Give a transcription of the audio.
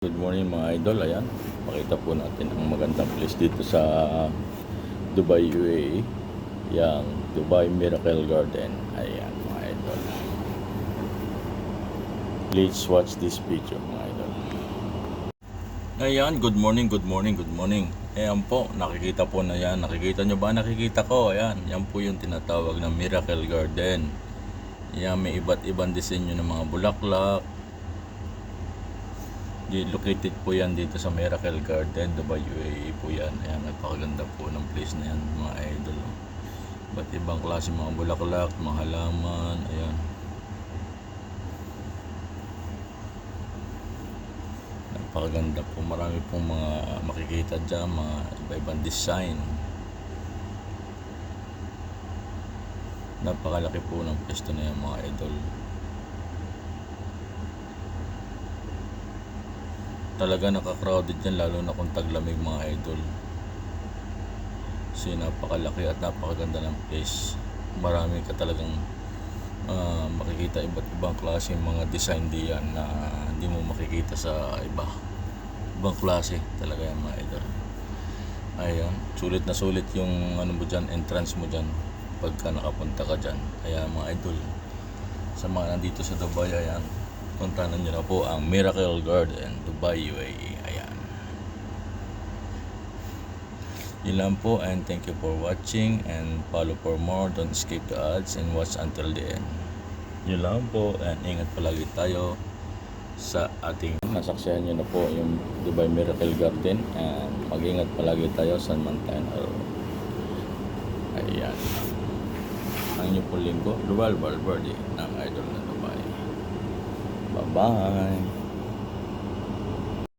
Good morning mga idol, ayan, pakita po natin ang magandang place dito sa Dubai, UAE, yang Dubai Miracle Garden, ayan mga idol. Please watch this video mga idol. Ayan, good morning. Ayan po, nakikita po na yan, nakikita nyo ba? Nakikita ko, ayan, yan po yung tinatawag na Miracle Garden. Ayan, may iba't ibang disenyo ng mga bulaklak. Located po yan dito sa Miracle Garden, Dubai, UAE po yan. Ayan, napakaganda po ng place na yan mga idol. Ba't ibang klase mga bulaklak, mga halaman, ayan. Napakaganda po, marami pong mga makikita dyan, mga iba-ibang design. Napakalaki po ng pwesto na yan mga idol. Talaga naka-crowded yan, lalo na kung taglamig mga idol. Kasi napakalaki at napakaganda ng place. Marami ka talagang makikita iba't ibang klase mga design diyan na hindi mo makikita sa ibang klase talaga yan mga idol. Ayan, sulit na sulit yung ano mo dyan, entrance mo dyan pagka nakapunta ka dyan. Ayan mga idol, sa mga nandito sa Dubai, ayan, puntahan nyo na po ang Miracle Garden, Dubai, UAE. Ayan. Yun lang po, and thank you for watching and follow for more. Don't skip the ads and watch until the end. Yun lang po, and ingat palagi tayo sa ating nasaksihan nyo na po yung Dubai Miracle Garden, and mag-ingat palagi tayo sa Mantayan. Ayan. Ang inyo po linggo, Duval Valverde ng Idol na Dubai. Bye-bye.